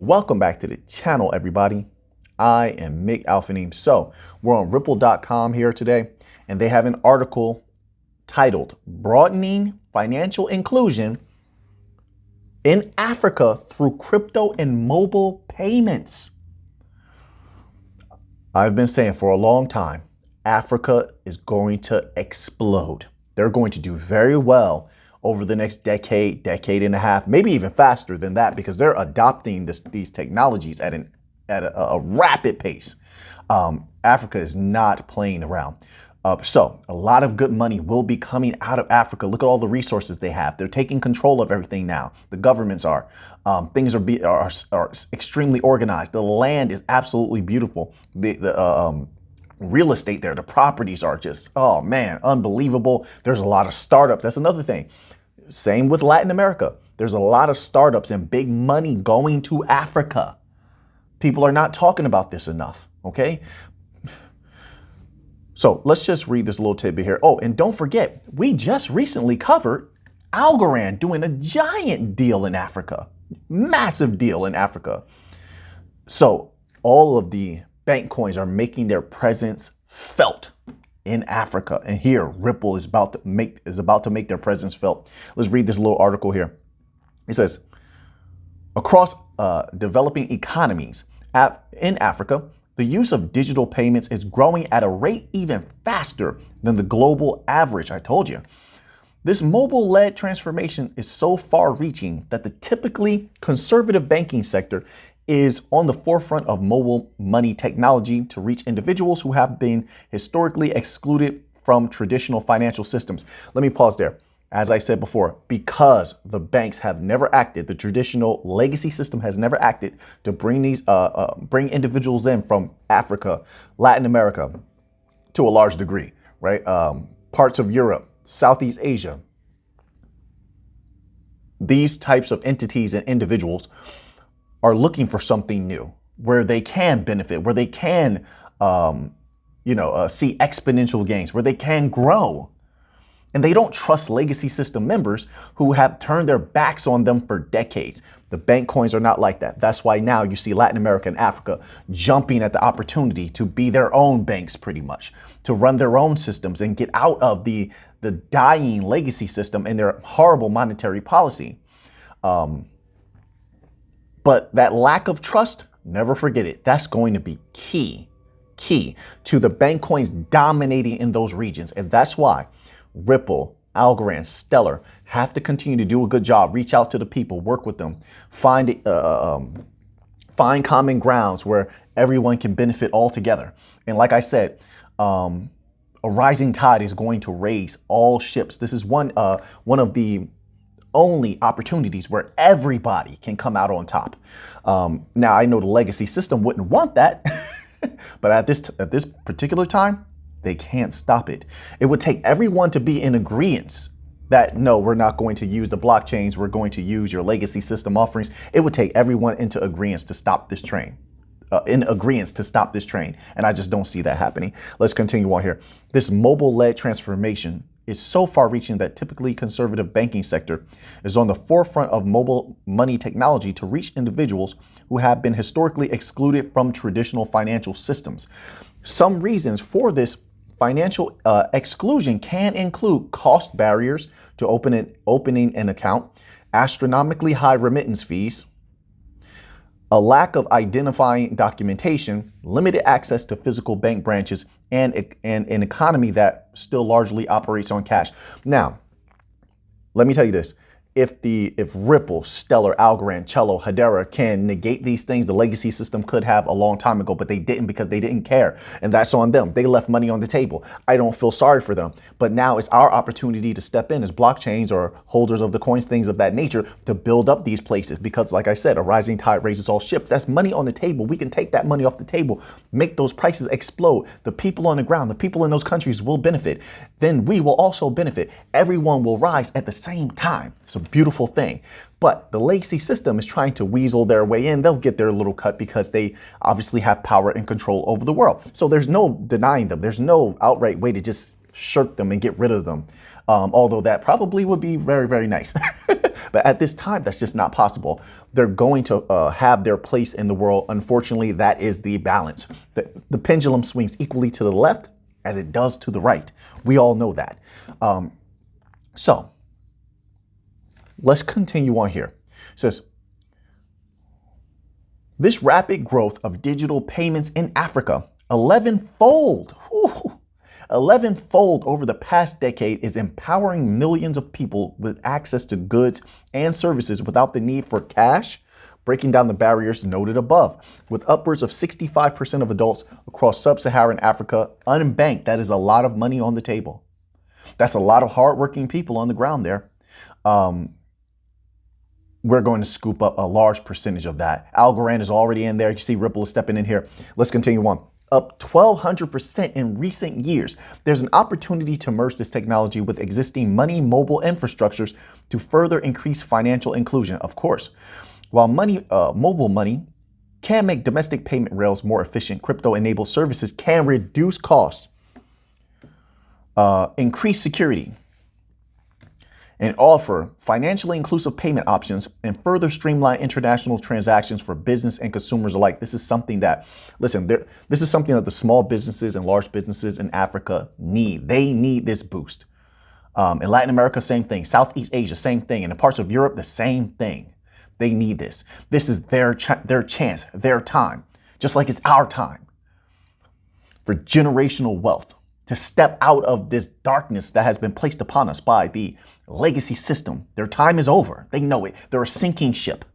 Welcome back to the channel, everybody. I am Mick Alphanim. So we're on ripple.com here today, and they have an article titled Broadening Financial Inclusion in Africa Through Crypto and Mobile Payments. I've been saying for a long time, Africa is going to explode. They're going to do very well over the next decade and a half, maybe even faster than that, because they're adopting these technologies at a rapid pace. Africa is not playing around. So a lot of good money will be coming out of Africa. Look at all the resources they have. They're taking control of everything now. The governments are. Things are extremely organized. The land is absolutely beautiful. The real estate there, the properties are just, oh man, unbelievable. There's a lot of startups. That's another thing. Same with Latin America. There's a lot of startups and big money going to Africa. People are not talking about this enough, okay? So let's just read this little tidbit here. Oh, and don't forget, we just recently covered Algorand doing a giant deal in Africa, massive deal in Africa. So all of the bank coins are making their presence felt in Africa. And here, Ripple is about to make their presence felt. Let's read this little article here. It says, across developing economies in Africa, the use of digital payments is growing at a rate even faster than the global average. I told you. This mobile-led transformation is so far-reaching that the typically conservative banking sector is on the forefront of mobile money technology to reach individuals who have been historically excluded from traditional financial systems. Let me pause there. As I said before, because the banks have never acted, the traditional legacy system has never acted to bring these bring individuals in from Africa, Latin America, to a large degree, right? Parts of Europe, Southeast Asia. These types of entities and individuals are looking for something new where they can benefit, where they can, see exponential gains, where they can grow. And they don't trust legacy system members who have turned their backs on them for decades. The bank coins are not like that. That's why now you see Latin America and Africa jumping at the opportunity to be their own banks, pretty much, to run their own systems and get out of the dying legacy system and their horrible monetary policy. But that lack of trust, never forget it. That's going to be key to the bank coins dominating in those regions. And that's why Ripple, Algorand, Stellar have to continue to do a good job, reach out to the people, work with them, find common grounds where everyone can benefit all together. And like I said, a rising tide is going to raise all ships. This is one of the only opportunities where everybody can come out on top. Now, I know the legacy system wouldn't want that, but at this particular time, they can't stop it. It would take everyone to be in agreement that, no, we're not going to use the blockchains. We're going to use your legacy system offerings. It would take everyone into agreement to stop this train. And I just don't see that happening. Let's continue on here. This mobile-led transformation is so far-reaching that typically conservative banking sector is on the forefront of mobile money technology to reach individuals who have been historically excluded from traditional financial systems. Some reasons for this financial exclusion can include cost barriers to opening an account, astronomically high remittance fees, a lack of identifying documentation, limited access to physical bank branches, and an economy that still largely operates on cash. Now, let me tell you this. If Ripple, Stellar, Algorand, Cello, Hedera can negate these things, the legacy system could have a long time ago, but they didn't because they didn't care. And that's on them. They left money on the table. I don't feel sorry for them. But now it's our opportunity to step in as blockchains or holders of the coins, things of that nature, to build up these places. Because like I said, a rising tide raises all ships. That's money on the table. We can take that money off the table, make those prices explode. The people on the ground, the people in those countries will benefit. Then we will also benefit. Everyone will rise at the same time. It's a beautiful thing. But the legacy system is trying to weasel their way in. They'll get their little cut because they obviously have power and control over the world. So there's no denying them. There's no outright way to just shirk them and get rid of them. Although that probably would be very, very nice. But at this time, that's just not possible. They're going to have their place in the world. Unfortunately, that is the balance. The pendulum swings equally to the left as it does to the right. We all know that. So let's continue on here. It says, this rapid growth of digital payments in Africa, 11-fold over the past decade, is empowering millions of people with access to goods and services without the need for cash, breaking down the barriers noted above. With upwards of 65% of adults across sub-Saharan Africa unbanked, that is a lot of money on the table. That's a lot of hardworking people on the ground there. We're going to scoop up a large percentage of that. Algorand is already in there. You see Ripple is stepping in here. Let's continue on. Up 1,200% in recent years. There's an opportunity to merge this technology with existing money mobile infrastructures to further increase financial inclusion. Of course, while mobile money can make domestic payment rails more efficient, crypto-enabled services can reduce costs, increase security, and offer financially inclusive payment options and further streamline international transactions for business and consumers alike. This is something that, listen, this is something that the small businesses and large businesses in Africa need. They need this boost. In Latin America, same thing. Southeast Asia, same thing. And in parts of Europe, the same thing. They need this. This is their chance, their time, just like it's our time for generational wealth, to step out of this darkness that has been placed upon us by the legacy system. Their time is over. They know it. They're a sinking ship.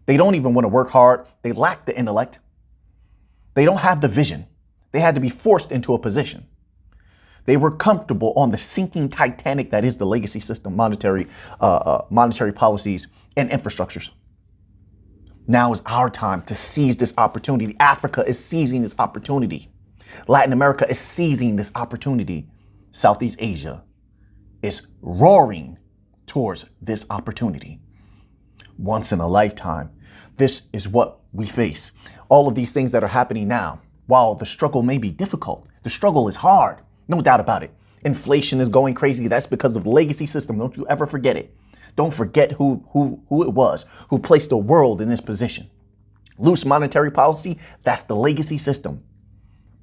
They don't even want to work hard. They lack the intellect. They don't have the vision. They had to be forced into a position. They were comfortable on the sinking Titanic that is the legacy system, monetary policies and infrastructures. Now is our time to seize this opportunity. Africa is seizing this opportunity. Latin America is seizing this opportunity. Southeast Asia is roaring towards this opportunity. Once in a lifetime, this is what we face. All of these things that are happening now, while the struggle may be difficult, the struggle is hard, no doubt about it. Inflation is going crazy. That's because of the legacy system. Don't you ever forget it. Don't forget who it was who placed the world in this position. Loose monetary policy, that's the legacy system.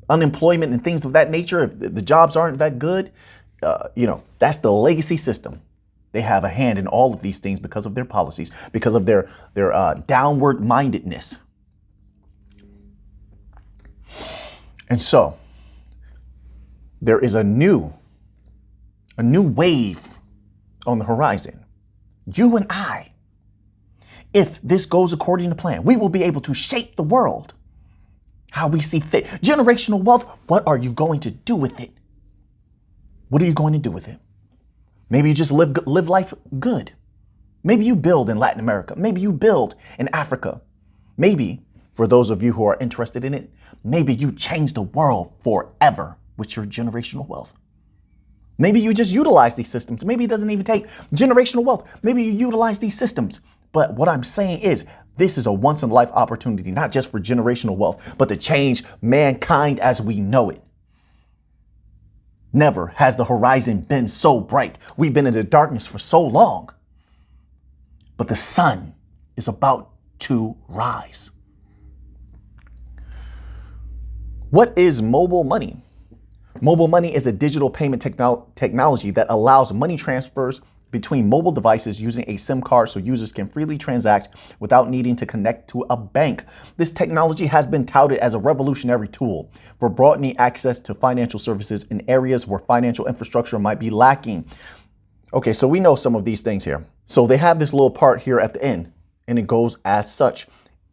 Unemployment and things of that nature, if the jobs aren't that good, that's the legacy system. They have a hand in all of these things because of their policies, because of their downward mindedness. And so there is a new wave on the horizon. You and I, if this goes according to plan, we will be able to shape the world how we see fit. Generational wealth, what are you going to do with it? What are you going to do with it? Maybe you just live life good. Maybe you build in Latin America. Maybe you build in Africa. Maybe, for those of you who are interested in it, maybe you change the world forever with your generational wealth. Maybe you just utilize these systems. Maybe it doesn't even take generational wealth. Maybe you utilize these systems. But what I'm saying is, this is a once-in-a-life opportunity, not just for generational wealth, but to change mankind as we know it. Never has the horizon been so bright. We've been in the darkness for so long. But the sun is about to rise. What is mobile money? Mobile money is a digital payment technology that allows money transfers between mobile devices using a SIM card so users can freely transact without needing to connect to a bank. This technology has been touted as a revolutionary tool for broadening access to financial services in areas where financial infrastructure might be lacking. Okay, so we know some of these things here. So they have this little part here at the end, and it goes as such.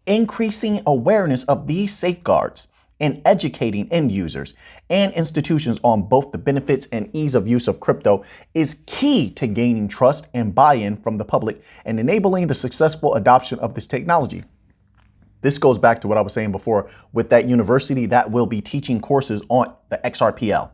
Increasing awareness of these safeguards and educating end users and institutions on both the benefits and ease of use of crypto is key to gaining trust and buy-in from the public and enabling the successful adoption of this technology. This goes back to what I was saying before with that university that will be teaching courses on the XRPL,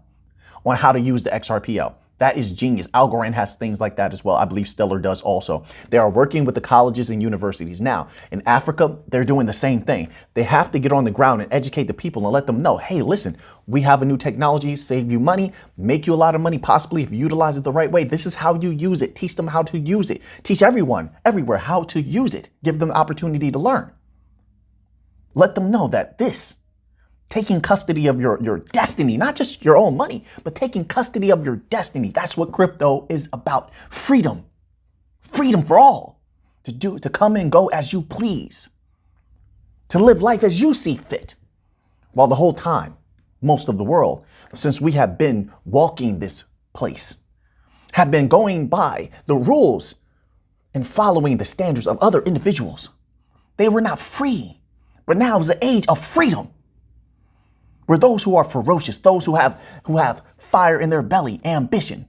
on how to use the XRPL. That is genius. Algorand has things like that as well. I believe Stellar does also. They are working with the colleges and universities. Now, in Africa, they're doing the same thing. They have to get on the ground and educate the people and let them know, hey, listen, we have a new technology, save you money, make you a lot of money, possibly if you utilize it the right way. This is how you use it. Teach them how to use it. Teach everyone, everywhere, how to use it. Give them the opportunity to learn. Let them know that this, taking custody of your destiny, not just your own money, but taking custody of your destiny. That's what crypto is about. Freedom. Freedom for all. To come and go as you please. To live life as you see fit. While the whole time, most of the world, since we have been walking this place, have been going by the rules and following the standards of other individuals. They were not free. But now is the age of freedom. Where those who are ferocious, those who have fire in their belly, ambition,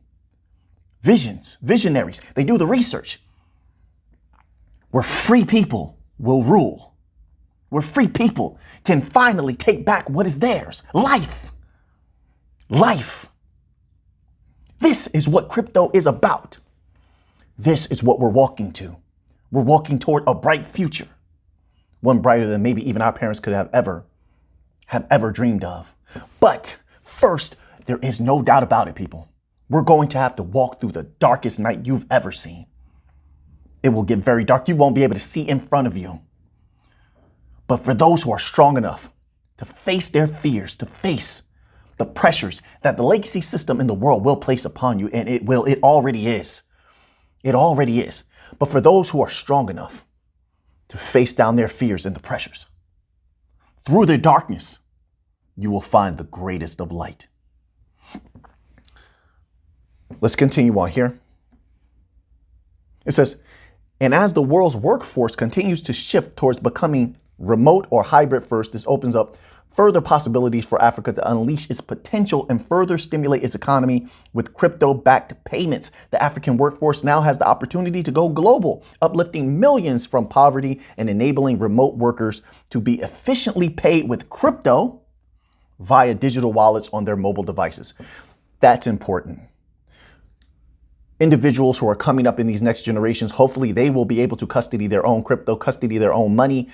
visions, visionaries, they do the research. Where free people will rule. Where free people can finally take back what is theirs. Life. Life. This is what crypto is about. This is what we're walking to. We're walking toward a bright future. One brighter than maybe even our parents could have ever dreamed of. But first, there is no doubt about it, people. We're going to have to walk through the darkest night you've ever seen. It will get very dark. You won't be able to see in front of you. But for those who are strong enough to face their fears, to face the pressures that the legacy system in the world will place upon you, and it already is. It already is. But for those who are strong enough to face down their fears and the pressures, through the darkness, you will find the greatest of light. Let's continue on here. It says, and as the world's workforce continues to shift towards becoming remote or hybrid first, this opens up further possibilities for Africa to unleash its potential and further stimulate its economy with crypto-backed payments. The African workforce now has the opportunity to go global, uplifting millions from poverty and enabling remote workers to be efficiently paid with crypto via digital wallets on their mobile devices. That's important. Individuals who are coming up in these next generations, hopefully they will be able to custody their own crypto, custody their own money,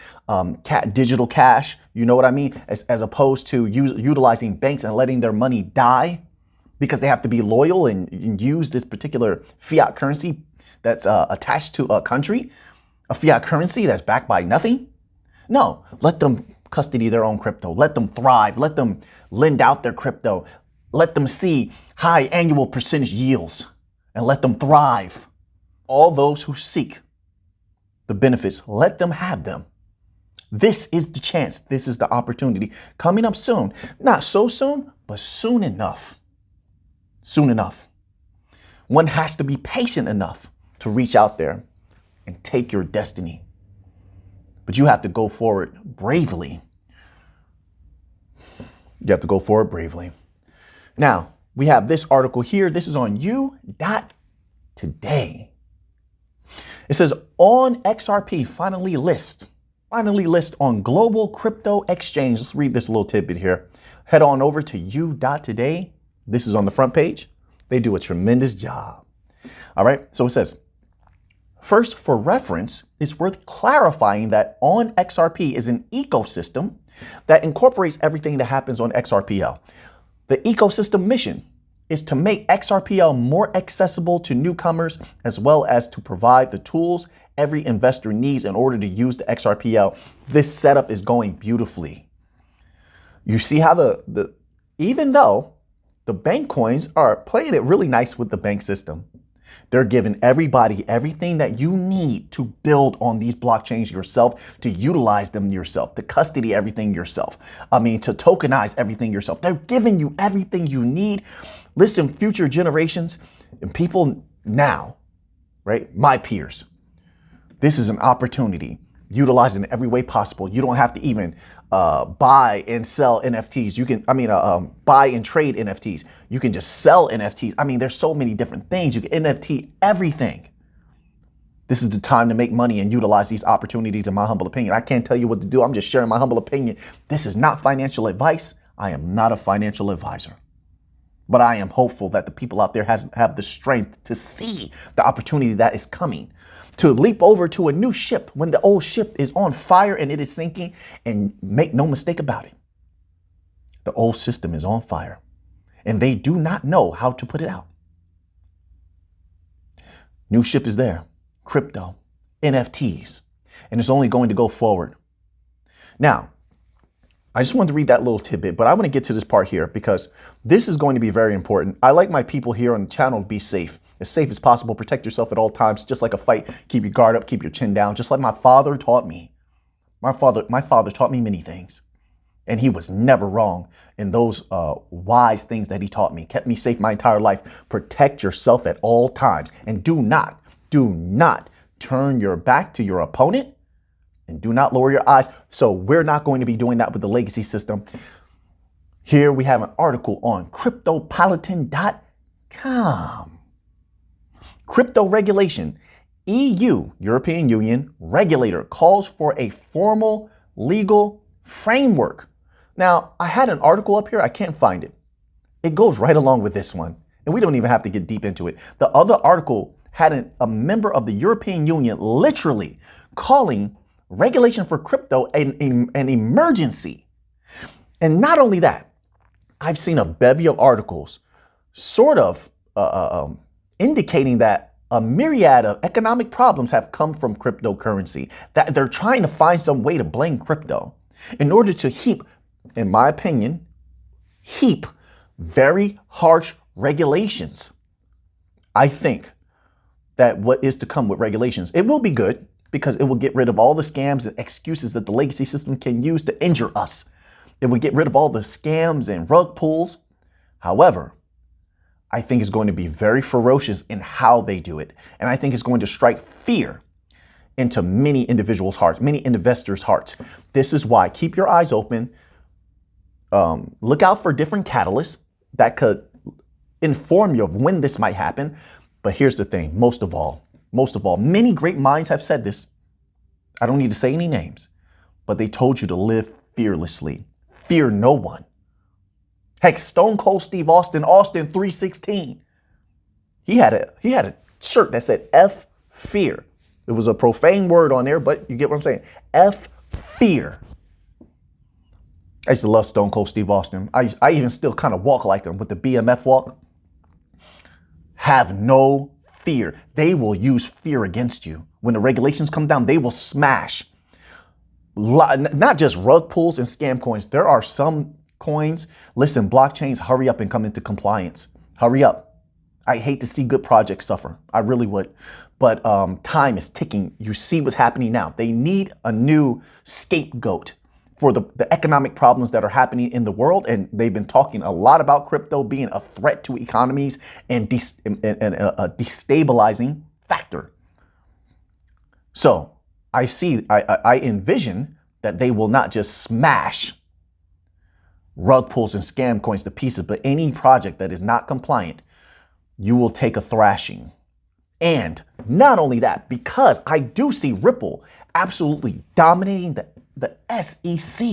digital cash, you know what I mean? As opposed to utilizing banks and letting their money die because they have to be loyal and use this particular fiat currency that's attached to a country, a fiat currency that's backed by nothing. No, let them custody their own crypto. Let them thrive. Let them lend out their crypto. Let them see high annual percentage yields. And let them thrive. All those who seek the benefits, let them have them. This is the chance. This is the opportunity coming up soon. Not so soon, but soon enough. Soon enough. One has to be patient enough to reach out there and take your destiny. But you have to go forward bravely. You have to go forward bravely. Now, we have this article here. This is on u.today. It says on XRP finally list on global crypto exchange. Let's read this little tidbit here. Head on over to u.today. This is on the front page. They do a tremendous job. All right. So it says, first, for reference, it's worth clarifying that on XRP is an ecosystem that incorporates everything that happens on XRPL. The ecosystem mission is to make XRPL more accessible to newcomers, as well as to provide the tools every investor needs in order to use the XRPL. This setup is going beautifully. You see how even though the bank coins are playing it really nice with the bank system, they're giving everybody everything that you need to build on these blockchains yourself, to utilize them yourself, to custody everything yourself. To tokenize everything yourself. They're giving you everything you need. Listen, future generations and people now, right? My peers, this is an opportunity. Utilize it in every way possible. You don't have to even buy and sell NFTs. You can, buy and trade NFTs. You can just sell NFTs. There's so many different things. You can NFT everything. This is the time to make money and utilize these opportunities, in my humble opinion. I can't tell you what to do. I'm just sharing my humble opinion. This is not financial advice. I am not a financial advisor. But I am hopeful that the people out there have the strength to see the opportunity that is coming, to leap over to a new ship when the old ship is on fire and it is sinking. And make no mistake about it, the old system is on fire and they do not know how to put it out. New ship is there, crypto, NFTs, and it's only going to go forward. Now, I just wanted to read that little tidbit, but I want to get to this part here because this is going to be very important. I like my people here on the channel to be safe as possible. Protect yourself at all times, just like a fight. Keep your guard up, keep your chin down, just like my father taught me. My father taught me many things, and he was never wrong in those wise things that he taught me. Kept me safe my entire life. Protect yourself at all times, and do not turn your back to your opponent. And do not lower your eyes. So we're not going to be doing that with the legacy system. Here we have an article on cryptopolitan.com. Crypto regulation. EU, European Union regulator calls for a formal legal framework. Now, I had an article up here. I can't find it. It goes right along with this one. And we don't even have to get deep into it. The other article had a member of the European Union literally calling regulation for crypto an emergency. And not only that, I've seen a bevy of articles sort of indicating that a myriad of economic problems have come from cryptocurrency, that they're trying to find some way to blame crypto in order to heap, in my opinion, very harsh regulations. I think that what is to come with regulations, it will be good, because it will get rid of all the scams and excuses that the legacy system can use to injure us. It will get rid of all the scams and rug pulls. However, I think it's going to be very ferocious in how they do it. And I think it's going to strike fear into many individuals' hearts, many investors' hearts. This is why keep your eyes open. Look out for different catalysts that could inform you of when this might happen. But here's the thing, most of all, many great minds have said this. I don't need to say any names, but they told you to live fearlessly. Fear no one. Heck, Stone Cold Steve Austin 316. He had a shirt that said F fear. It was a profane word on there, but you get what I'm saying. F fear. I used to love Stone Cold Steve Austin. I even still kind of walk like him with the BMF walk. Have no fear. They will use fear against you. When the regulations come down, they will smash. Not just rug pulls and scam coins. There are some coins. Listen, blockchains, hurry up and come into compliance. Hurry up. I hate to see good projects suffer. I really would. But time is ticking. You see what's happening now. They need a new scapegoat for the economic problems that are happening in the world. And they've been talking a lot about crypto being a threat to economies and a destabilizing factor. So I envision that they will not just smash rug pulls and scam coins to pieces, but any project that is not compliant, you will take a thrashing. And not only that, because I do see Ripple absolutely dominating the SEC.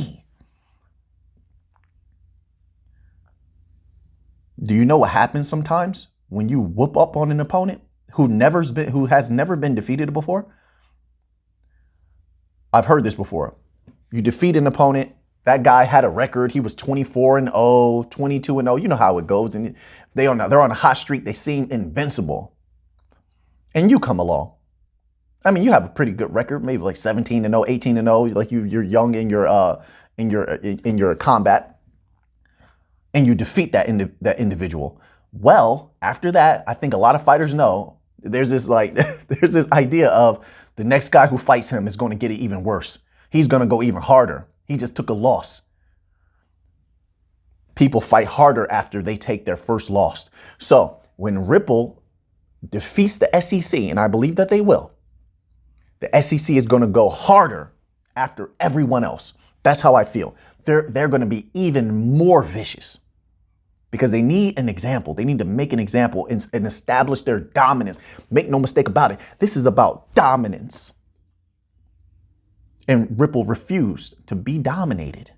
Do you know what happens sometimes when you whoop up on an opponent who has never been defeated before? I've heard this before. You defeat an opponent. That guy had a record. He was 24-0, 22-0. You know how it goes. And they're on a hot streak. They seem invincible. And you come along. I mean, you have a pretty good record, maybe like 17-0, 18-0. Like you're young in your combat, and you defeat that individual. Well, after that, I think a lot of fighters know there's this idea of the next guy who fights him is going to get it even worse. He's going to go even harder. He just took a loss. People fight harder after they take their first loss. So when Ripple defeats the SEC, and I believe that they will, the SEC is going to go harder after everyone else. That's how I feel. They're going to be even more vicious because they need an example. They need to make an example and establish their dominance. Make no mistake about it. This is about dominance. And Ripple refused to be dominated.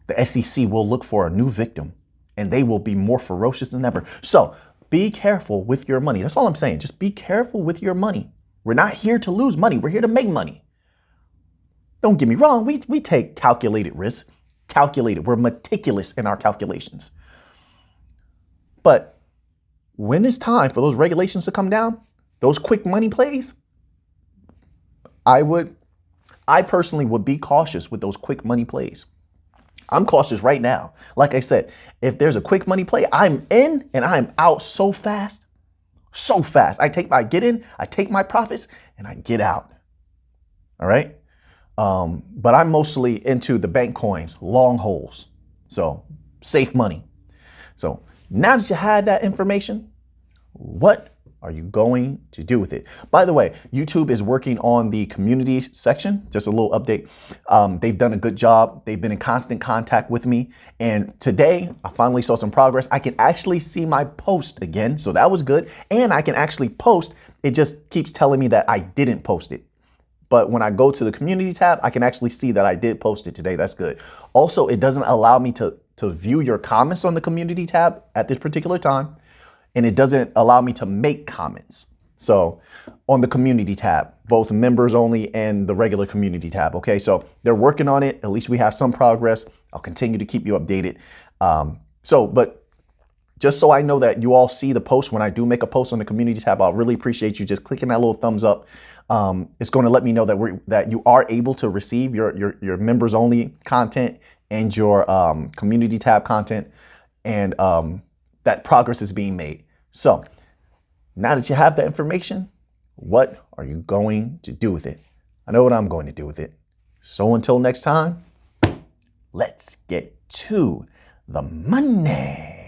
The SEC will look for a new victim and they will be more ferocious than ever. So be careful with your money. That's all I'm saying. Just be careful with your money. We're not here to lose money. We're here to make money. Don't get me wrong. We take calculated risks. Calculated. We're meticulous in our calculations. But when it's time for those regulations to come down, those quick money plays, I personally would be cautious with those quick money plays. I'm cautious right now. Like I said, if there's a quick money play, I'm in and I'm out so fast. So fast. I get in, I take my profits, and I get out. All right. But I'm mostly into the bank coins, long holes. So safe money. So now that you had that information, what are you going to do with it? By the way, YouTube is working on the community section. Just a little update. They've done a good job. They've been in constant contact with me. And today I finally saw some progress. I can actually see my post again. So that was good. And I can actually post. It just keeps telling me that I didn't post it. But when I go to the community tab, I can actually see that I did post it today. That's good. Also, it doesn't allow me to view your comments on the community tab at this particular time. And it doesn't allow me to make comments. So on the community tab, both members only and the regular community tab. Okay, so they're working on it. At least we have some progress. I'll continue to keep you updated. But just so I know that you all see the post when I do make a post on the community tab, I'll really appreciate you just clicking that little thumbs up. It's going to let me know that you are able to receive your members only content and your community tab content, and that progress is being made. So now that you have that information, what are you going to do with it? I know what I'm going to do with it. So until next time, let's get to the money.